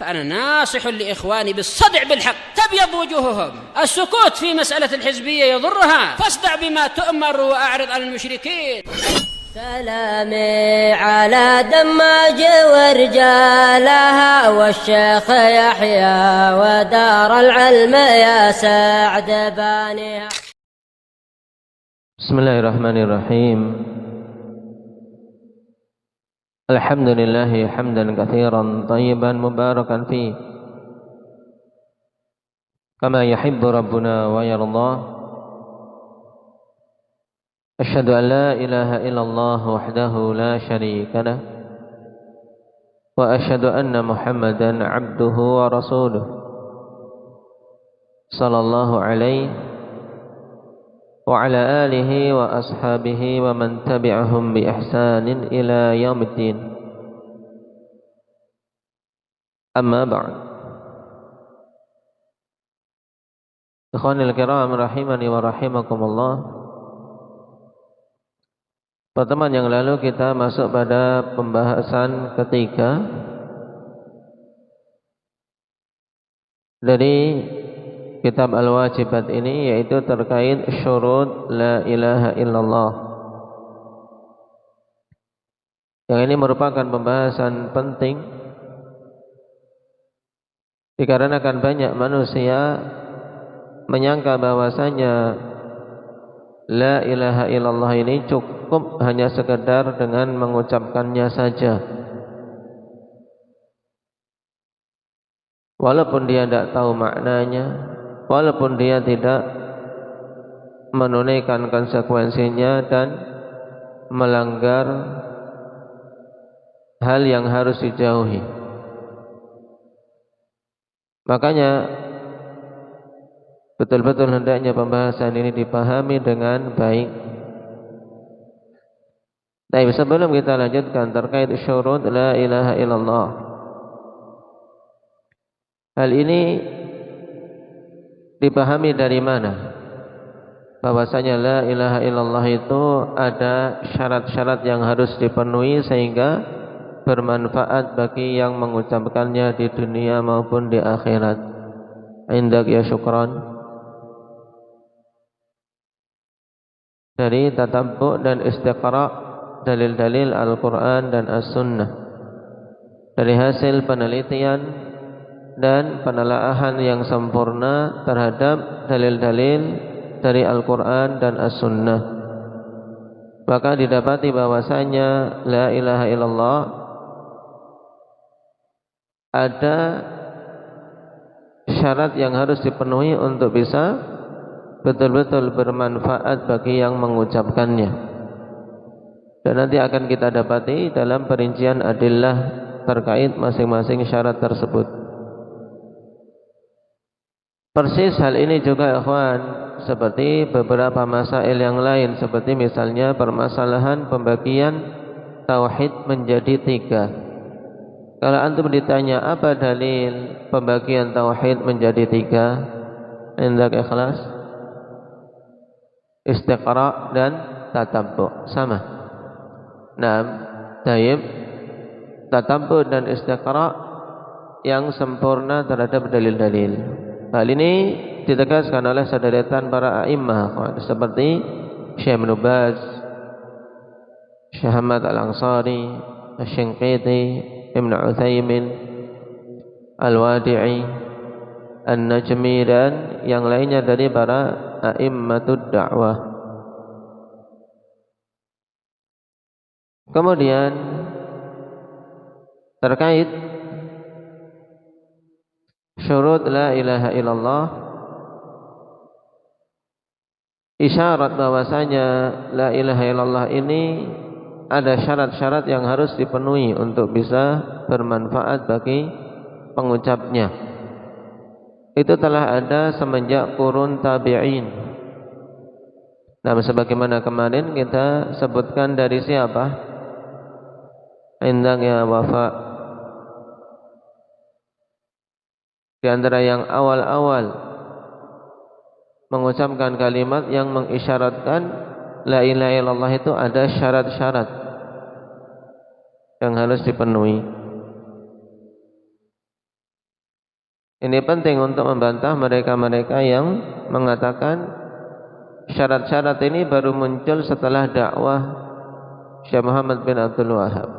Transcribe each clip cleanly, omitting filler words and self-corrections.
فأنا ناصح لإخواني بالصدع بالحق تبيض وجوههم. السكوت في مسألة الحزبية يضرها، فاصدع بما تؤمر وأعرض عن المشركين. سلامي على دماج ورجالها والشيخ يحيى ودار العلم يا سعد بانيها. بسم الله الرحمن الرحيم. الحمد لله حمدا كثيرا طيبا مباركا فيه كما يحب ربنا ويرضاه. أشهد أن لا إله إلا الله وحده لا شريك له وأشهد أن محمدا عبده ورسوله صلى الله عليه وعلى آله وأصحابه ومن تبعهم بإحسان إلى يوم الدين. أما بعد. إخواني الكرام rahimani wa rahimakumullah. Pertemuan yang lalu kita masuk pada pembahasan ketiga dari kitab Al-Wajibat ini, yaitu terkait syurut la ilaha illallah. Yang ini merupakan pembahasan penting dikarenakan banyak manusia menyangka bahwasanya la ilaha illallah ini cukup hanya sekedar dengan mengucapkannya saja. Walaupun dia tidak tahu maknanya, walaupun dia tidak menunaikan konsekuensinya dan melanggar hal yang harus dijauhi. Makanya betul-betul hendaknya pembahasan ini dipahami dengan baik. Tapi sebelum kita lanjutkan terkait syurut la ilaha illallah, hal ini dipahami dari mana? Bahwasanya la ilaha illallah itu ada syarat-syarat yang harus dipenuhi sehingga bermanfaat bagi yang mengucapkannya di dunia maupun di akhirat. Indak ya syukran. Dari tatabbu' dan istiqra' dalil-dalil Al-Quran dan As-Sunnah, dari hasil penelitian dan penelaahan yang sempurna terhadap dalil-dalil dari Al-Quran dan As-Sunnah, maka didapati bahwasanya la ilaha illallah ada syarat yang harus dipenuhi untuk bisa betul-betul bermanfaat bagi yang mengucapkannya. Dan nanti akan kita dapati dalam perincian adillah terkait masing-masing syarat tersebut. Persis hal ini juga ikhwan seperti beberapa masail yang lain, seperti misalnya permasalahan pembagian tauhid menjadi 3. Kalau antum ditanya apa dalil pembagian tauhid menjadi 3, hendak ikhlas, istiqra' dan tatabbu' sama. Nah, taib tatabbu' dan istiqra' yang sempurna terhadap dalil-dalil. Hal ini ditegaskan oleh sederetan para a'immah seperti Syekh Ibnu Baz, Syekh Ahmad Al-Ansari, Asy-Shinqiti, Ibnu Utsaimin, Al-Wadi'i, An-Najmi dan yang lainnya dari para a'immatud da'wah. Kemudian terkait syurut la ilaha illallah, isyarat bahwasanya la ilaha illallah ini ada syarat-syarat yang harus dipenuhi untuk bisa bermanfaat bagi pengucapnya. Itu telah ada semenjak qurun tabi'in. Nah, sebagaimana kemarin kita sebutkan dari siapa? Indang ya Wafa. Di antara yang awal-awal mengucapkan kalimat yang mengisyaratkan la ilaha illallah itu ada syarat-syarat yang harus dipenuhi. Ini penting untuk membantah mereka-mereka yang mengatakan syarat-syarat ini baru muncul setelah dakwah Syekh Muhammad bin Abdul Wahab.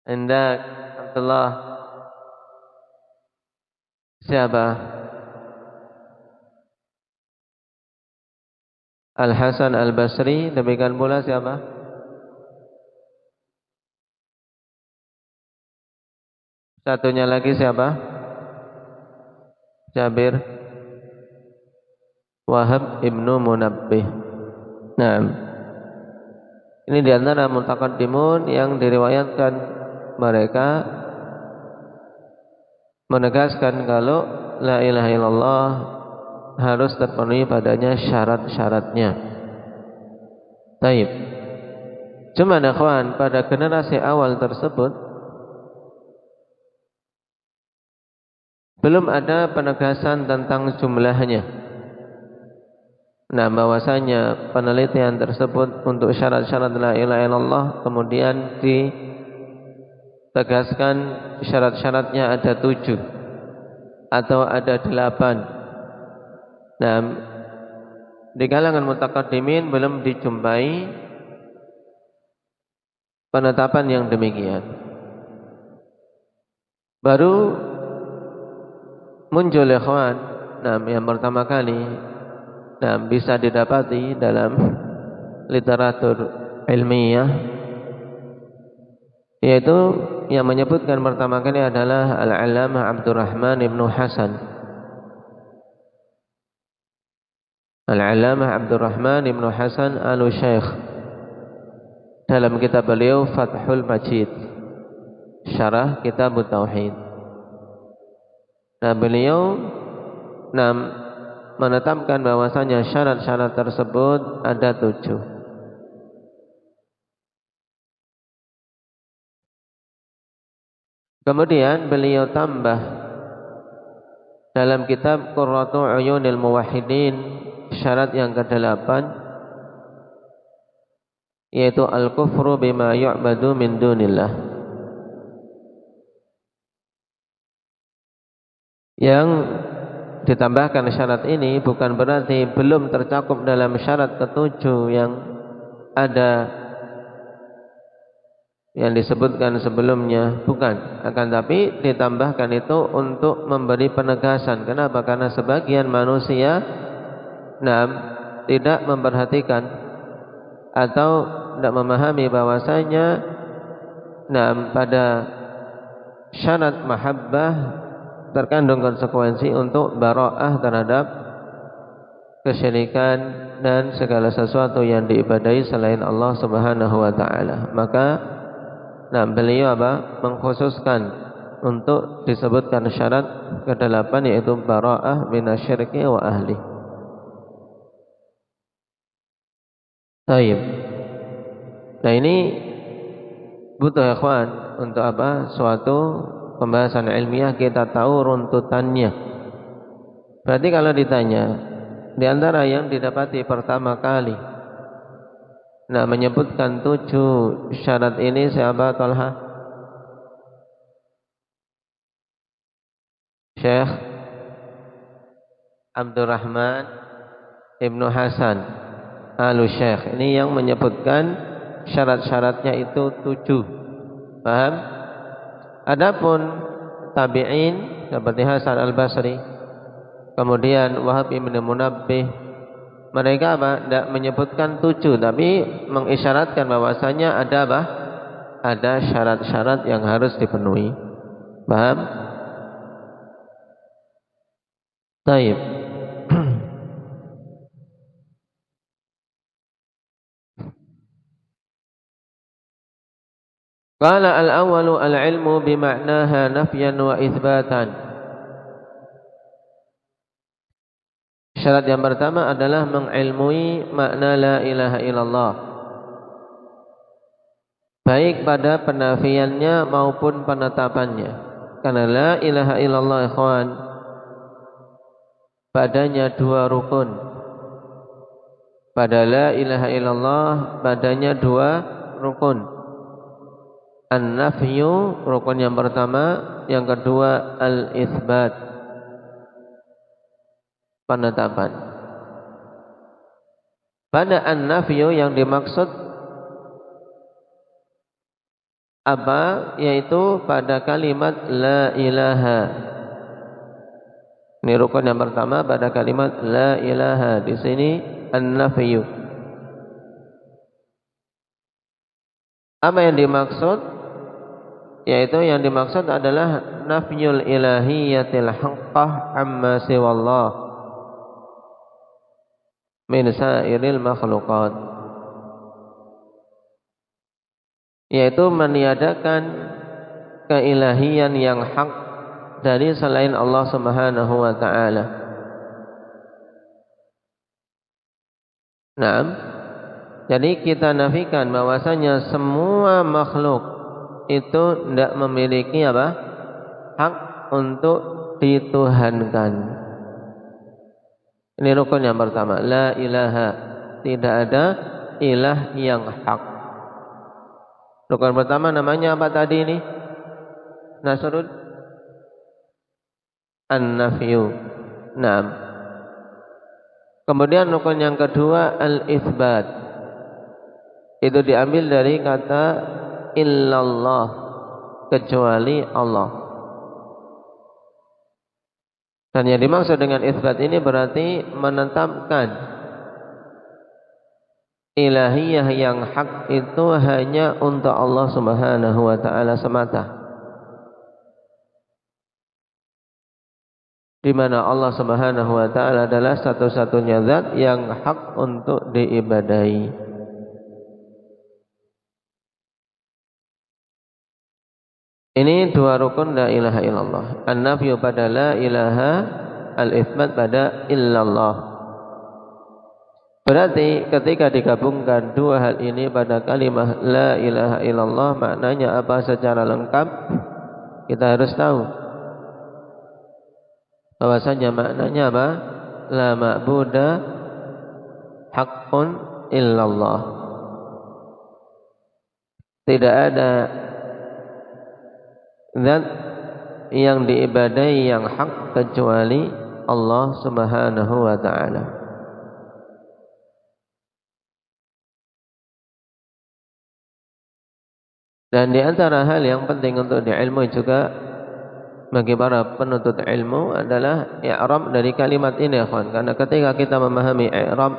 Hendak Abdullah siapa? Al-Hasan Al-Basri, demikian pula siapa? Satunya lagi siapa? Jabir Wahab Ibnu Munabbih. Nah, ini diantara mutaqaddimun yang diriwayatkan mereka menegaskan kalau la ilaha illallah harus terpenuhi padanya syarat-syaratnya. Taib. Cuma ikhwan, pada generasi awal tersebut belum ada penegasan tentang jumlahnya. Nah, bahwasanya penelitian tersebut untuk syarat-syarat la ilaha illallah kemudian ditegaskan syarat-syaratnya ada 7 atau ada 8. Nah, di kalangan mutaqaddimin belum dijumpai penetapan yang demikian. Baru muncul ikhwan, yang pertama kali bisa didapati dalam literatur ilmiah, yaitu yang menyebutkan pertama kali adalah Al-Allamah Abdurrahman Ibnu Hasan. Al-Allamah Abdurrahman Ibnu Hasan Al-Syaikh dalam kitab beliau Fathul Majid, syarah kitab Tauhid. Nah, beliau menetapkan bahwasanya syarat-syarat tersebut ada 7. Kemudian beliau tambah dalam kitab Qurratu Uyunil Muwahhidin syarat yang ke-8, yaitu al-kufru bima yu'badu min dunillah, yang ditambahkan syarat ini bukan berarti belum tercakup dalam syarat ke-7 yang ada yang disebutkan sebelumnya, bukan, akan tapi ditambahkan itu untuk memberi penegasan. Kenapa? Karena sebagian manusia tidak memperhatikan atau tidak memahami bahwasanya pada syarat mahabbah terkandung konsekuensi untuk bara'ah terhadap kesyirikan dan segala sesuatu yang diibadahi selain Allah Subhanahu wa taala. Maka beliau mengkhususkan untuk disebutkan syarat ke-8, yaitu bara'ah minasyirki wa ahli. Taib. Nah, ini butuh ikhwan untuk suatu pembahasan ilmiah kita tahu runtutannya. Berarti kalau ditanya di antara yang didapati pertama kali menyebutkan 7 syarat ini siapa, Talha? Syekh Abdurrahman Ibnu Hasan Al-Syaikh. Ini yang menyebutkan syarat-syaratnya itu 7. Paham? Adapun tabi'in seperti Hasan Al-Basri, kemudian Wahab Ibn Munabbih, mereka tidak menyebutkan 7, tapi mengisyaratkan bahwasanya ada syarat-syarat yang harus dipenuhi. Paham? Taib. Qala al-awwalu al-ilmu bima'naha nafyan wa itsbatan. Syarat yang pertama adalah mengilmui makna la ilaha illallah, baik pada penafiannya maupun penetapannya. Karena la ilaha illallah ikhwan, padanya 2 rukun. Pada la ilaha illallah padanya 2 rukun. An-nafyu rukun yang pertama, yang kedua al-itsbat, penetapan. Pada an-nafyu yang dimaksud apa? Yaitu pada kalimat la ilaha. Ini rukun yang pertama pada kalimat la ilaha. Di sini an-nafyu. Apa yang dimaksud? Yaitu yang dimaksud adalah nafyul ilahiyatil haqqah amma siwallah min sairil makhluqat, yaitu meniadakan keilahian yang hak dari selain Allah Subhanahu wa taala. Naam. Jadi kita nafikan bahwasanya semua makhluk itu tidak memiliki apa? Hak untuk dituhankan. Ini rukun yang pertama, la ilaha, tidak ada ilah yang hak. Rukun pertama namanya apa tadi ini? Nasrul an-nafyu. Naam. Kemudian rukun yang kedua al-itsbat. Itu diambil dari kata illallah, kecuali Allah. Dan yang dimaksud dengan itsbat ini berarti menetapkan ilahiyah yang hak itu hanya untuk Allah Subhanahu wa taala semata. Di mana Allah Subhanahu wa taala adalah satu-satunya zat yang hak untuk diibadahi. Ini dua rukun la ilaha illallah. An-nafyu pada la ilaha, al-itsbat pada illallah. Berarti ketika digabungkan dua hal ini pada kalimah la ilaha illallah, maknanya apa secara lengkap? Kita harus tahu bahwasanya maknanya apa? La ma'buda haqqun illallah. Tidak ada zat yang diibadahi yang hak kecuali Allah Subhanahu wa taala. Dan di antara hal yang penting untuk diilmui juga bagi para penuntut ilmu adalah i'rab dari kalimat ini, ikhwan. Karena ketika kita memahami i'rab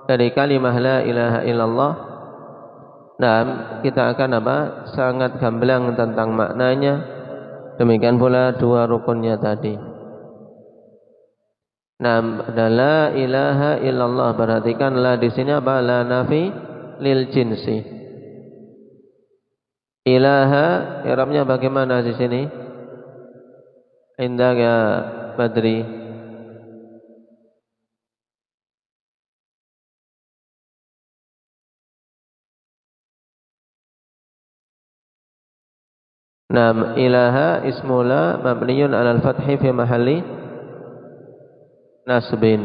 dari kalimat la ilaha illallah, nah, kita akan apa? Sangat gamblang tentang maknanya. Demikian pula dua rukunnya tadi. Nah, la ilaha illallah, perhatikan la di sini apa? La nafi lil jinsi. Ilaha, i'rabnya bagaimana di sini? Indah ya Badri. Naam, ilaha ismula mabniyun 'alal fathi fi mahalli nasbin.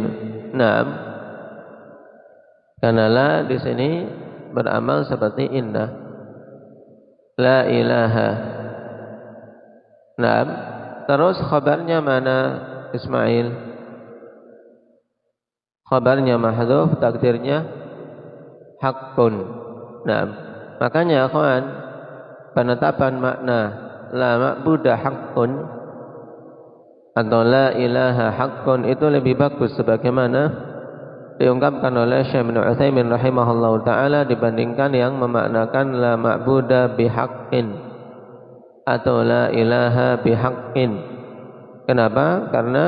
Naam. Karena la di sini beramal seperti inna. La ilaha. Naam. Terus khabarnya mana Ismail? Khabarnya mahdhuf, takdirnya haqqun. Naam. Makanya akhwan, penetapan makna la ma'buda haqqun atau la ilaha haqqun itu lebih bagus sebagaimana diungkapkan oleh Syekh Ibnu Utsaimin rahimahullahu taala dibandingkan yang memaknakan la ma'buda bihaqqin atau la ilaha bihaqqin. Kenapa? Karena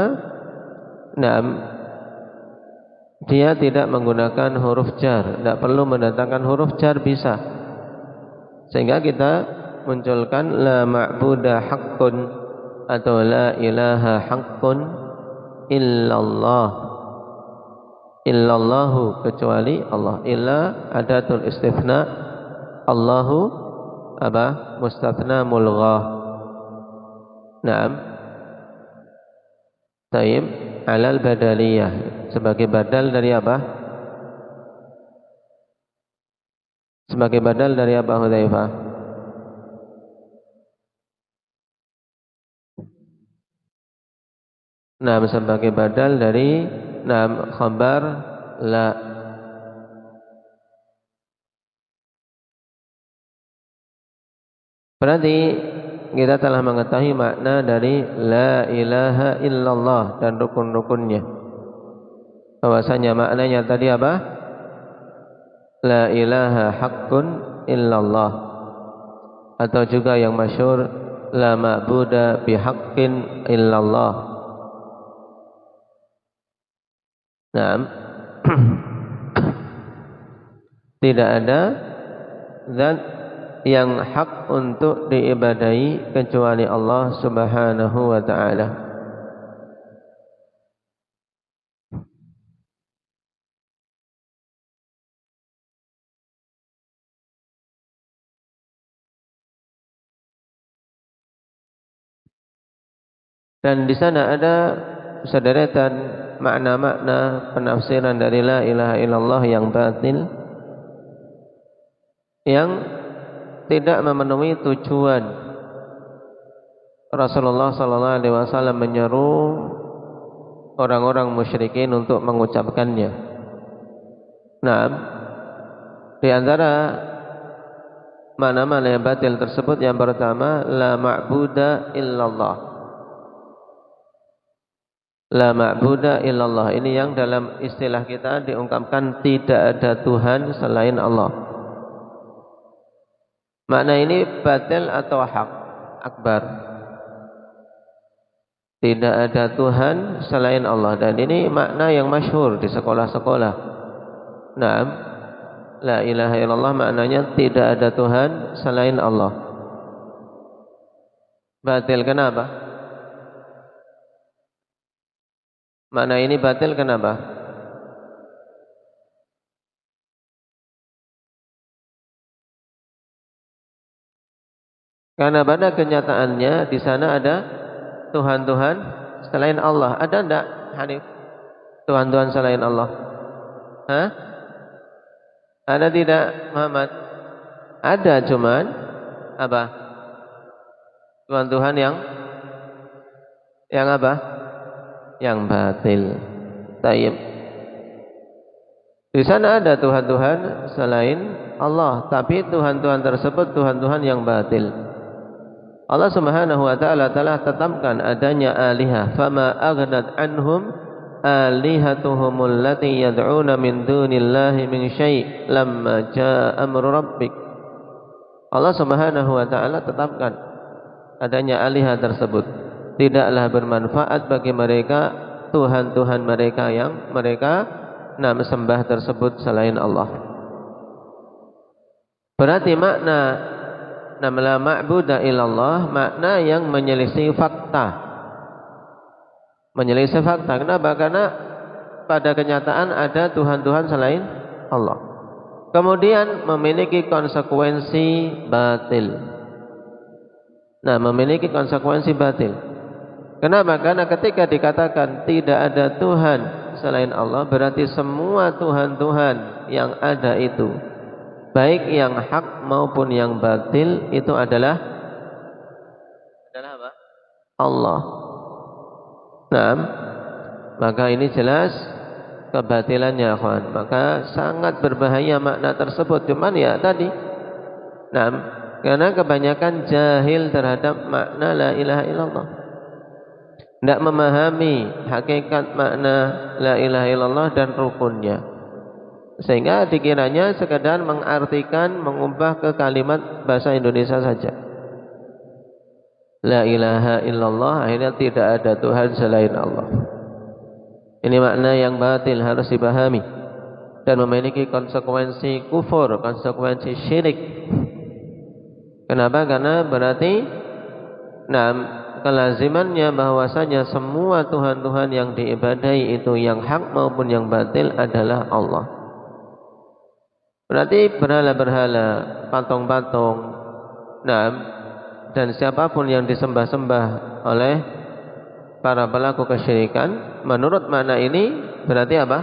dia tidak menggunakan huruf jar, tidak perlu mendatangkan huruf jar, bisa. Sehingga kita munculkan la ma'buda haqqun atau la ilaha haqqun illallah. Illallahu, kecuali Allah. Illa adatul istifna, Allahu apa? Mustathna mulghah. Naam. Taib alal badaliyah, sebagai badal dari apa? Sebagai badal dari apa, Hudzaifah? Nah, sebagai badal dari khabar la. Berarti kita telah mengetahui makna dari la ilaha illallah dan rukun-rukunnya. Bahwasanya maknanya tadi apa? La ilaha haqqun illallah, atau juga yang masyhur la ma'buda bihaqqin illallah. Naam. Tidak ada zat yang hak untuk diibadahi kecuali Allah Subhanahu wa ta'ala. Dan di sana ada sederetan makna-makna penafsiran dari la ilaha illallah yang batil, yang tidak memenuhi tujuan. Rasulullah sallallahu alaihi wasallam menyeru orang-orang musyrikin untuk mengucapkannya. Nah, di antara mana-mana yang batil tersebut, yang pertama la ma'buda illallah. La ma'buda illallah ini yang dalam istilah kita diungkapkan tidak ada Tuhan selain Allah. Makna ini batil atau hak akbar? Tidak ada Tuhan selain Allah, dan ini makna yang masyhur di sekolah-sekolah. Naam, la ilaha illallah maknanya tidak ada Tuhan selain Allah. Batil kenapa? Makna ini batil kenapa? Karena pada kenyataannya di sana ada Tuhan-Tuhan selain Allah. Ada enggak, Hanif? Tuhan-Tuhan selain Allah? Hah? Ada tidak, Muhammad? Ada, cuman apa? Tuhan-Tuhan yang apa? Yang batil. Tayyib. Di sana ada Tuhan-Tuhan selain Allah, tapi Tuhan-Tuhan tersebut Tuhan-Tuhan yang batil. Allah Subhanahu wa ta'ala telah tetapkan adanya alihah, fama aghnat anhum alihatuhumul lati yad'una min dunillahi min syai' lamma jaa amru rabbik. Allah Subhanahu wa ta'ala tetapkan adanya alihah tersebut tidaklah bermanfaat bagi mereka Tuhan-Tuhan mereka yang mereka sembah tersebut selain Allah. Berarti makna la ma'buda illallah makna yang menyelisih fakta. Menyelisih fakta. Kenapa? Karena pada kenyataan ada Tuhan-Tuhan selain Allah. Kemudian memiliki konsekuensi batil. Nah, memiliki konsekuensi batil. Kenapa? Karena ketika dikatakan tidak ada Tuhan selain Allah, berarti semua Tuhan-Tuhan yang ada itu, baik yang hak maupun yang batil, itu adalah apa? Allah. Nah, maka ini jelas kebatilannya, kawan. Maka sangat berbahaya makna tersebut. Cuman ya tadi, nah, karena kebanyakan jahil terhadap makna la ilaha illallah, tidak memahami hakikat makna la ilaha illallah dan rukunnya, sehingga dikiranya sekadar mengartikan, mengubah ke kalimat bahasa Indonesia saja. La ilaha illallah, akhirnya tidak ada Tuhan selain Allah. Ini makna yang batil, harus dipahami, dan memiliki konsekuensi kufur, konsekuensi syirik. Kenapa? Karena berarti kelazimannya bahwasanya semua Tuhan-Tuhan yang diibadahi itu, yang hak maupun yang batil, adalah Allah. Berarti berhala-berhala, patung-patung, dan siapapun yang disembah-sembah oleh para pelaku kesyirikan, menurut makna ini berarti apa?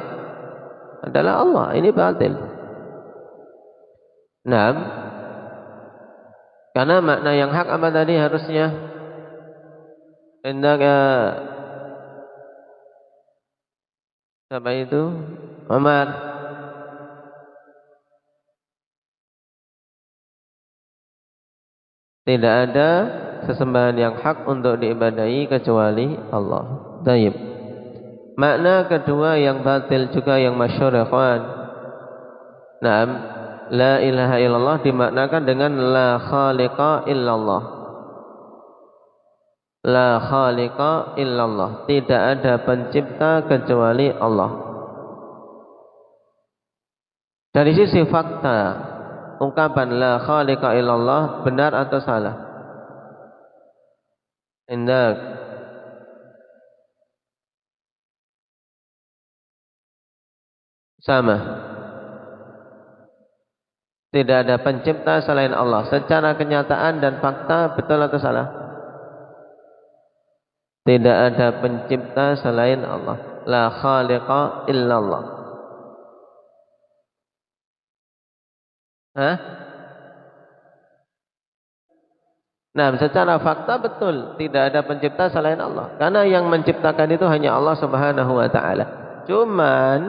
Adalah Allah. Ini batil. Karena makna yang hak apa tadi harusnya? Siapa itu? Umar. Tidak ada sesembahan yang hak untuk diibadahi kecuali Allah. Baik. Makna kedua yang batil juga yang masyhur ya kawan. Naam, la ilaha illallah dimaknakan dengan la khaliqa illallah. La khaliqa illallah. Tidak ada pencipta kecuali Allah. Dari sisi fakta, ungkapan la khaliqa illallah benar atau salah? Indak. Sama. Tidak ada pencipta selain Allah. Secara kenyataan dan fakta betul atau salah? Tidak ada pencipta selain Allah. La khaliqa illallah. Hah? Nah, secara fakta betul tidak ada pencipta selain Allah. Karena yang menciptakan itu hanya Allah Subhanahu wa taala. Cuman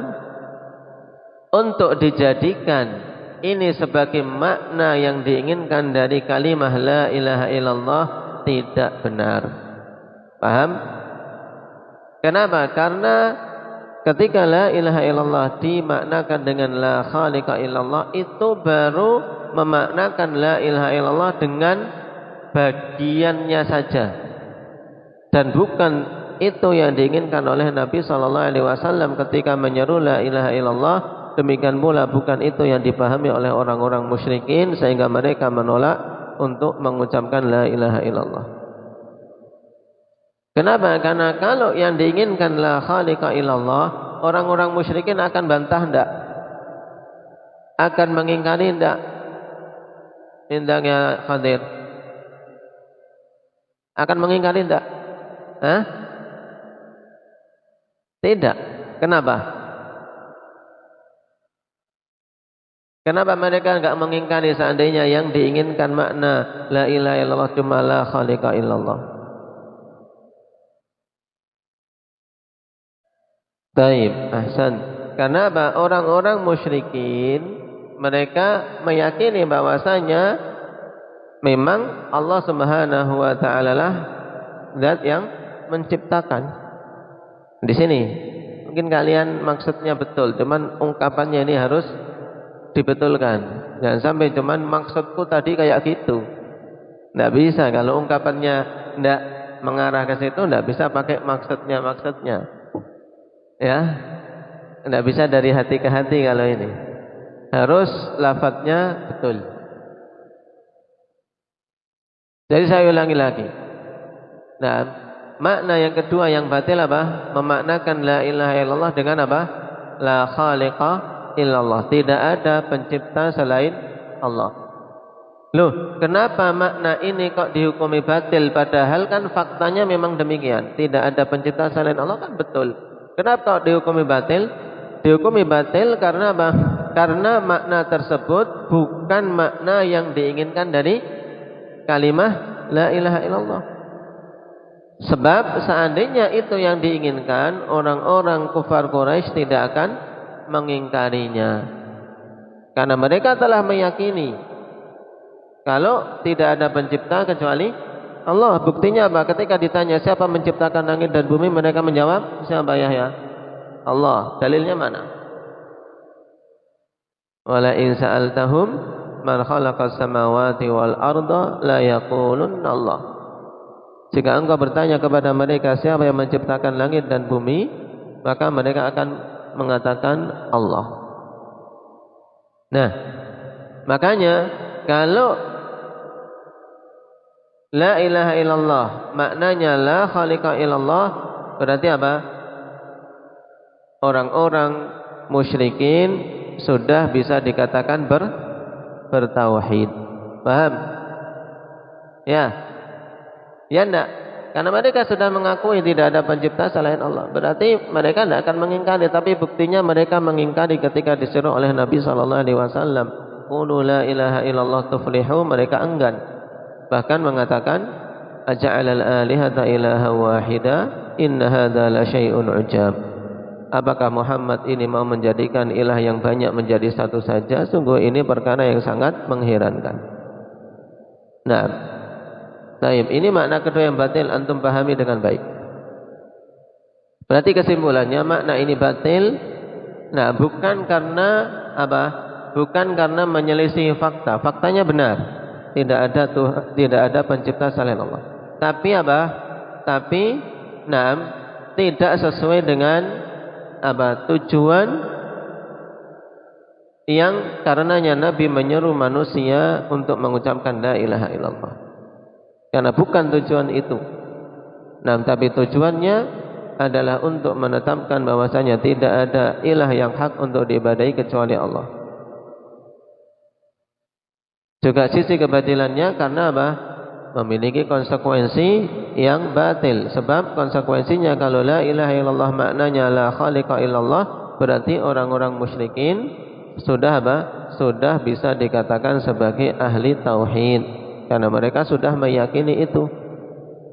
untuk dijadikan ini sebagai makna yang diinginkan dari kalimah la ilaha illallah tidak benar. Paham? Kenapa? Karena ketika la ilaha illallah dimaknakan dengan la khaliqa illallah, itu baru memaknakan la ilaha illallah dengan bagiannya saja, dan bukan itu yang diinginkan oleh Nabi SAW ketika menyeru la ilaha illallah. Demikian pula bukan itu yang dipahami oleh orang-orang musyrikin sehingga mereka menolak untuk mengucapkan la ilaha illallah. Kenapa? Karena kalau yang diinginkan la khaliqa illallah, orang-orang musyrikin akan bantah enggak? Akan mengingkari enggak? Indahnya Khadir. Akan mengingkari enggak? Hah? Tidak. Kenapa? Kenapa mereka enggak mengingkari seandainya yang diinginkan makna la ilaha illallah cuma la khaliqa illallah? Taib, ahsan. Karena apa? Orang-orang musyrikin mereka meyakini bahwasanya memang Allah Subhanahu wa taala lah zat yang menciptakan. Di sini mungkin kalian maksudnya betul, cuman ungkapannya ini harus dibetulkan. Jangan sampai cuman maksudku tadi kayak gitu. Tidak bisa kalau ungkapannya tidak mengarah ke situ, tidak bisa pakai maksudnya. Ya, tidak bisa dari hati ke hati kalau ini. Harus lafadznya betul. Jadi saya ulangi lagi. Nah, makna yang kedua yang batil apa? Memaknakan la ilaha illallah dengan apa? La khaliqa illallah. Tidak ada pencipta selain Allah. Loh, kenapa makna ini kok dihukumi batil? Padahal kan faktanya memang demikian. Tidak ada pencipta selain Allah kan betul. Kenapa kok dihukumi batil? Dihukumi batil karena apa? Karena makna tersebut bukan makna yang diinginkan dari kalimah la ilaha illallah. Sebab seandainya itu yang diinginkan, orang-orang kufar Quraisy tidak akan mengingkarinya. Karena mereka telah meyakini kalau tidak ada pencipta kecuali Allah. Buktinya apa? Ketika ditanya siapa menciptakan langit dan bumi, mereka menjawab, siapa Yahya? Allah. Dalilnya mana? Wala in sa'altahum man khalaqas samawati wal arda la yaqulunna Allah. Jika engkau bertanya kepada mereka siapa yang menciptakan langit dan bumi, maka mereka akan mengatakan Allah. Nah, makanya kalau la ilaha illallah maknanya la khaliqa illallah, berarti apa? Orang-orang musyrikin sudah bisa dikatakan bertauhid. Paham? Ya. Ya enggak? Karena mereka sudah mengakui tidak ada pencipta selain Allah. Berarti mereka tidak akan mengingkari. Tapi buktinya mereka mengingkari ketika disuruh oleh Nabi SAW. Qulu la ilaha illallah tuflihu. Mereka enggan. Bahkan mengatakan, aja'alal alihata ilaha wahida. Inna hadha la syai'un ujab. apakah Muhammad ini mau menjadikan ilah yang banyak menjadi satu saja? Sungguh ini perkara yang sangat mengherankan. Nah, baik, ini makna kedua yang batil, antum pahami dengan baik. Berarti kesimpulannya makna ini batil. Nah, bukan karena apa? Bukan karena menyelisih fakta. Faktanya benar. Tidak ada pencipta selain Allah. Tapi apa? Tapi tidak sesuai dengan apa? Tujuan yang karenanya Nabi menyeru manusia untuk mengucapkan la ilaha illallah. Karena bukan tujuan itu. Tapi tujuannya adalah untuk menetapkan bahwasanya tidak ada ilah yang hak untuk diibadahi kecuali Allah. Juga sisi kebatilannya karena apa? Memiliki konsekuensi yang batil. Sebab konsekuensinya kalau la ilaha illallah maknanya la khaliqa illallah, berarti orang-orang musyrikin sudah apa? Sudah bisa dikatakan sebagai ahli tauhid. Karena mereka sudah meyakini itu.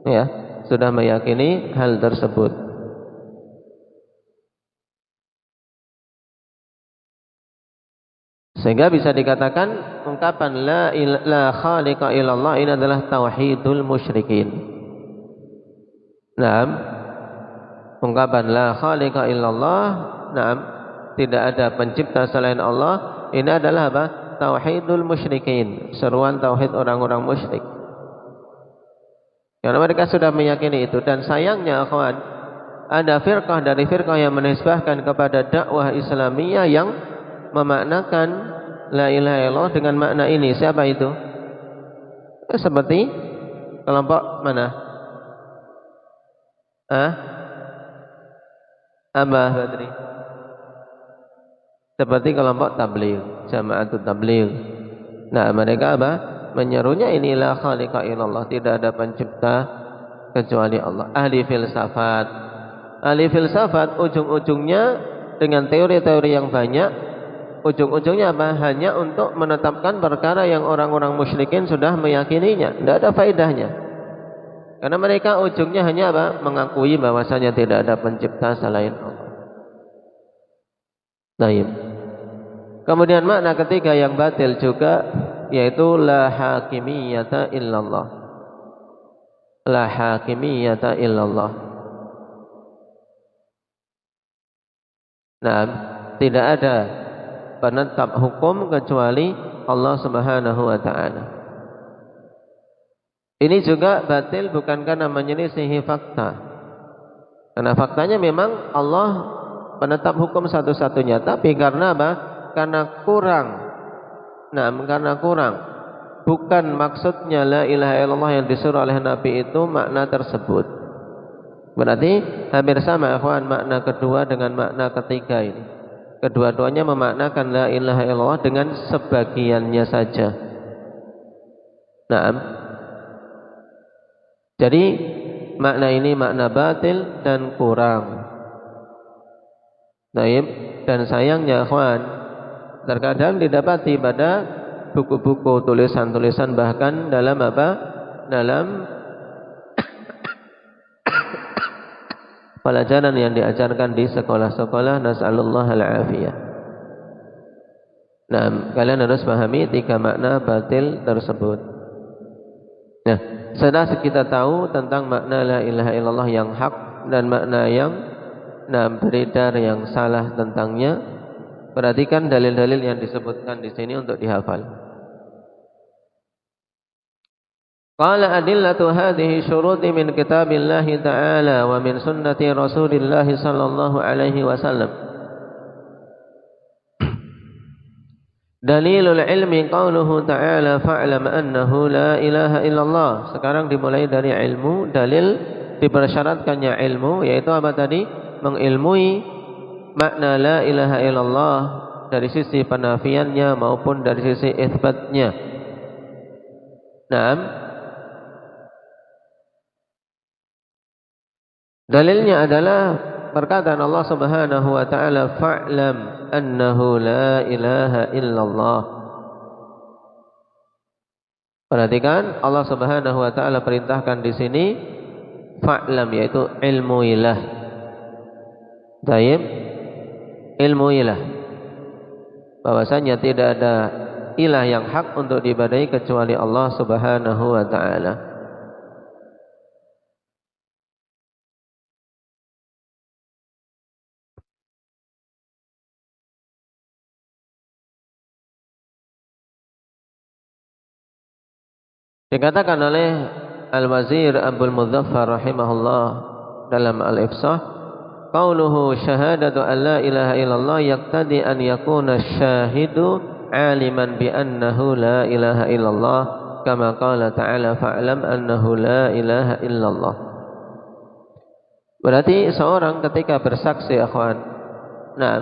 Ya, sudah meyakini hal tersebut. Sehingga bisa dikatakan ungkapan la khaliqa illallah ini adalah tauhidul musyrikin. Ungkapan la khaliqa illallah, tidak ada pencipta selain Allah, ini adalah apa? Tauhidul musyrikin, seruan tauhid orang-orang musyrik. Karena mereka sudah meyakini itu. Dan sayangnya akhwan, ada firqah dari firqah yang menisbahkan kepada dakwah Islamiyah yang memaknakan la ilaha illallah dengan makna ini. Siapa itu? Seperti kelompok mana? Abah Badri. Seperti kelompok tabligh, Jama'atut Tabligh. Mereka apa? Menyerunya ini la khaliqa illallah, tidak ada pencipta kecuali Allah. Ahli filsafat. Ahli filsafat ujung-ujungnya dengan teori-teori yang banyak, ujung-ujungnya apa? Hanya untuk menetapkan perkara yang orang-orang musyrikin sudah meyakininya. Tidak ada faedahnya. Karena mereka ujungnya hanya apa? Mengakui bahwasanya tidak ada pencipta selain Allah. Baik. Kemudian makna ketiga yang batil juga, yaitu la hakimiyata illallah. La hakimiyata illallah. Tidak ada penetap hukum kecuali Allah Subhanahu wa ta'ala. Ini juga batil bukan karena menyelisihi fakta. Karena faktanya memang Allah penetap hukum satu-satunya, tapi karena apa? Karena kurang. Karena kurang. Bukan maksudnya la ilaha illallah yang disuruh oleh Nabi itu makna tersebut. Berarti hampir sama ikhwan makna kedua dengan makna ketiga ini. Kedua-duanya memaknakan la ilaha illallah dengan sebagiannya saja. Jadi makna ini makna batil dan kurang. Dan sayangnya ikhwan, terkadang didapati pada buku-buku, tulisan-tulisan, bahkan dalam apa? Dalam pelajaran yang diajarkan di sekolah-sekolah, nas'alullah al-afiyah. Kalian harus pahami tiga makna batil tersebut. Setelah kita tahu tentang makna la ilaha illallah yang hak dan makna yang beredar yang salah tentangnya, perhatikan dalil-dalil yang disebutkan di sini untuk dihafal. Qala adillatu hadhihi syuruti min kitabillahi ta'ala wa min sunnati rasulillahi sallallahu alaihi wasallam. Dalilul ilmi qauluhu ta'ala fa'lam annahu la ilaha illallah. Sekarang dimulai dari ilmu. Dalil dipersyaratkannya ilmu, yaitu apa tadi? Mengilmui makna la ilaha illallah dari sisi penafiannya maupun dari sisi itsbatnya. Dalilnya adalah perkataan Allah Subhanahu wa ta'ala, fa'lam annahu la ilaha illallah. Perhatikan, Allah Subhanahu wa ta'ala perintahkan di sini fa'lam, yaitu ilmuilah. Baik. ilmuilah bahwasanya tidak ada ilah yang hak untuk diibadahi kecuali Allah Subhanahu wa taala. Dikatakan oleh Al-Wazir Abdul Mudzaffar rahimahullah dalam Al-Ifsah, qauluhu syahadatu an la ilaha illallah yaqtadi an yakuna syahidu aliman bi annahu la ilaha illallah kama qala ta'ala fa'lam annahu la ilaha illallah. Berarti seorang ketika bersaksi akhwan, nah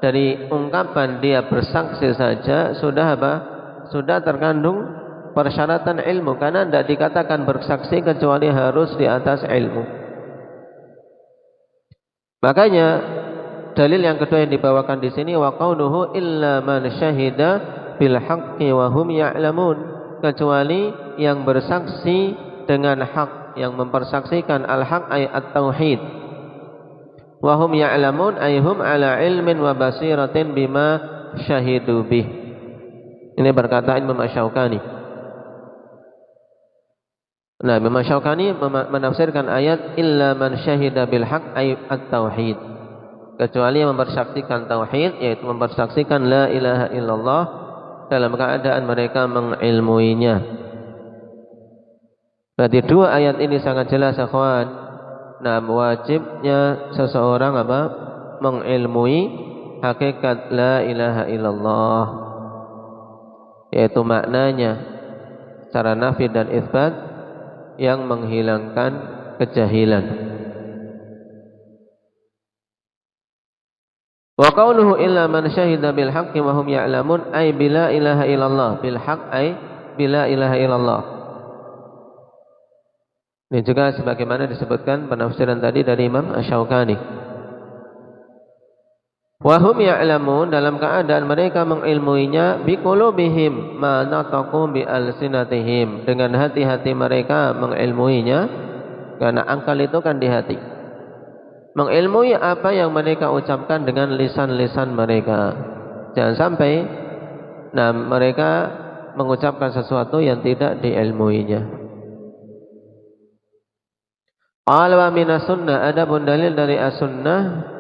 dari ungkapan dia bersaksi saja sudah apa? Sudah terkandung persyaratan ilmu, karena tidak dikatakan bersaksi kecuali harus di atas ilmu. Makanya dalil yang kedua yang dibawakan di sini wa qaunuhu illa man syahida bil haqqi wa hum ya'lamun, kecuali yang bersaksi dengan hak, yang mempersaksikan al-haq ay at-tauhid. Wa hum ya'lamun ay hum ala ilmin wa basiratin bima syahidu bih. Ini berkata Imam Asy-Syaukani. Nah, Imam Syaukani menafsirkan ayat illa man syahida bil haq ay at-tauhid, kecuali yang mempersaksikan tauhid, yaitu mempersaksikan la ilaha illallah dalam keadaan mereka mengilmuinya. Berarti dua ayat ini sangat jelas akhwan. Nah, wajibnya seseorang apa? Mengilmui hakikat la ilaha illallah, yaitu maknanya secara nafi dan itsbat yang menghilangkan kejahilan. Wa qauluhu illa man syahida bil haqqi wa hum ya'lamun ay bila ilaha illallah, bil haqq ay bila ilaha illallah. Ini juga sebagaimana disebutkan penafsiran tadi dari Imam Asy-Syaukani. Wa hum ya'lamun, dalam keadaan mereka mengilmuinya, biqulubihim ma nataqu bi alsinatihim, dengan hati-hati mereka mengilmuinya, karena akal itu kan di hati. Mengilmui apa yang mereka ucapkan dengan lisan-lisan mereka. Jangan sampai mereka mengucapkan sesuatu yang tidak diilmuinya. Wa minas sunnah, adapun dalil dari as-sunnah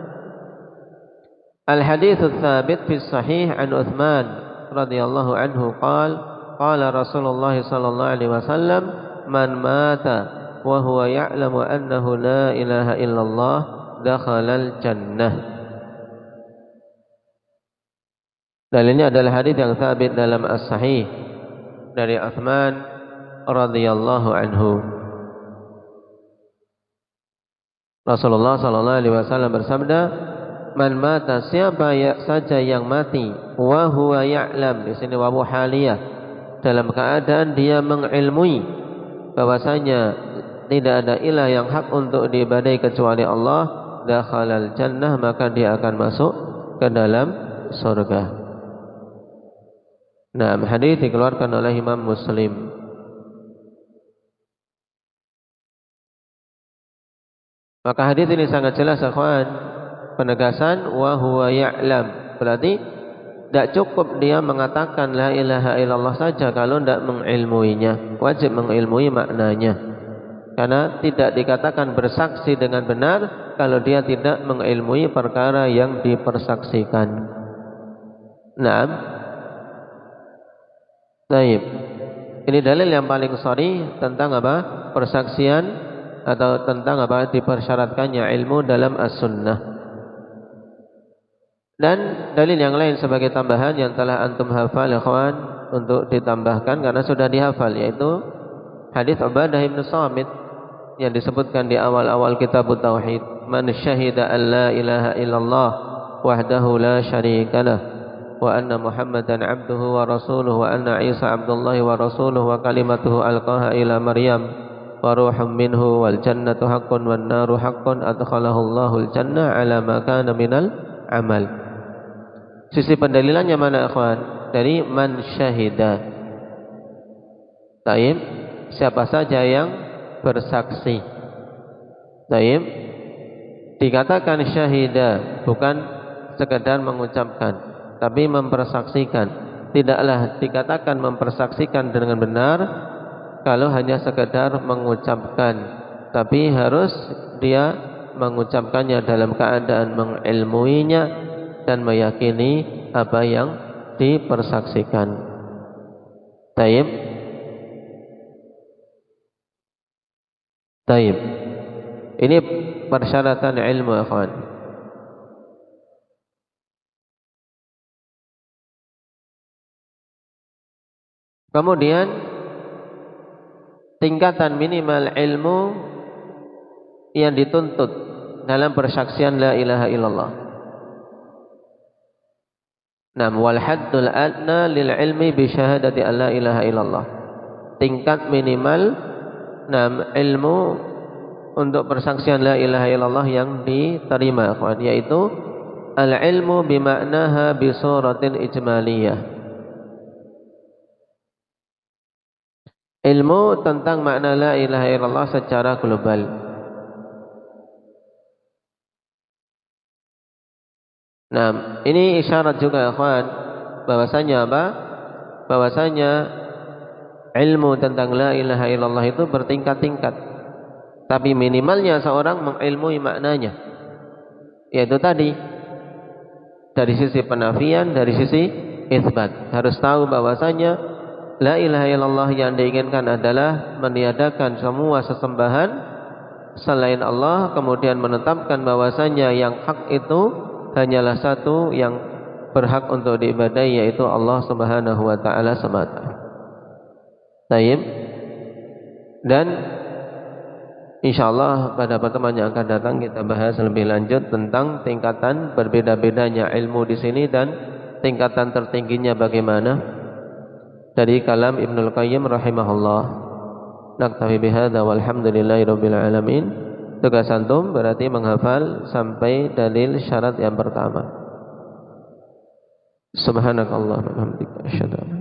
al-haditsu tsabit fi sahih an Utsman radhiyallahu anhu qala Rasulullah sallallahu alaihi wasallam man mata wa huwa ya'lamu annahu la ilaha illallah dakhalal jannah. Dalilnya adalah hadis yang tsabit dalam as-sahih dari Utsman radhiyallahu anhu. Rasulullah sallallahu alaihi wasallam bersabda, man mata, siapa saja yang mati, wa huwa ya'lam, di sini wawu haliyah, dalam keadaan dia mengilmui bahwasanya tidak ada ilah yang hak untuk diibadahi kecuali Allah, dakhalal jannah, maka dia akan masuk ke dalam surga. Nah, hadis dikeluarkan oleh Imam Muslim. Maka hadis ini sangat jelas akhwan, penegasan wa huwa ya'lam, berarti tidak cukup dia mengatakan la ilaha illallah saja kalau tidak mengilmuinya, wajib mengilmui maknanya, karena tidak dikatakan bersaksi dengan benar kalau dia tidak mengilmui perkara yang dipersaksikan. Naam. Baik. Ini dalil yang paling sharih tentang apa? Persaksian atau tentang apa? Dipersyaratkannya ilmu dalam as-sunnah. Dan dalil yang lain sebagai tambahan yang telah antum hafal ikhwan, untuk ditambahkan karena sudah dihafal, yaitu hadis Ubadah bin Samit yang disebutkan di awal-awal kitab Tauhid, man syahida an la ilaha illallah wahdahu la syarika lah wa anna Muhammadan abduhu wa rasuluhu wa anna Isa abdullahi wa rasuluhu wa kalimatuhu alqaha ila Maryam wa ruhum minhu wal jannatu haqqun wan naru haqqun adkhalahu Allahul jannah ala ma kana minal amal. Sisi pendalilannya mana ikhwan? Dari man syahida. Taib, siapa saja yang bersaksi. Taib, dikatakan syahida, bukan sekedar mengucapkan, tapi mempersaksikan. Tidaklah dikatakan mempersaksikan dengan benar kalau hanya sekedar mengucapkan, tapi harus dia mengucapkannya dalam keadaan mengilmuinya dan meyakini apa yang dipersaksikan. Taib. Taib. Ini persyaratan ilmu, akhwan. Kemudian tingkatan minimal ilmu yang dituntut dalam persaksian la ilaha illallah. Nam wal haddul adna lil ilmi bi syahadati an la ilaha illallah. Tingkat minimal ilmu untuk persaksian la ilaha illallah yang diterima, akhwan, yaitu al ilmu bi ma'naha bi suratin ijmaliyah. Ilmu tentang makna la ilaha illallah secara global. Nah, ini isyarat juga, akhwan, bahwasanya apa? Bahwasanya ilmu tentang la ilaha illallah itu bertingkat-tingkat. Tapi minimalnya seorang mengilmui maknanya. Yaitu tadi, dari sisi penafian, dari sisi isbat. Harus tahu bahwasanya la ilaha illallah yang diinginkan adalah meniadakan semua sesembahan selain Allah, kemudian menetapkan bahwasanya yang hak itu hanyalah satu yang berhak untuk diibadahi, yaitu Allah Subhanahu wa taala semata. Baik. Dan insyaallah pada pertemuan yang akan datang kita bahas lebih lanjut tentang tingkatan berbeda-bedanya ilmu di sini dan tingkatan tertingginya bagaimana. Dari kalam Ibnul Qayyim rahimahullah. Naktafi bihadza walhamdulillahi rabbil alamin. Tugas antum berarti menghafal sampai dalil syarat yang pertama. Subhanakallahumma wa bihamdika asyhadu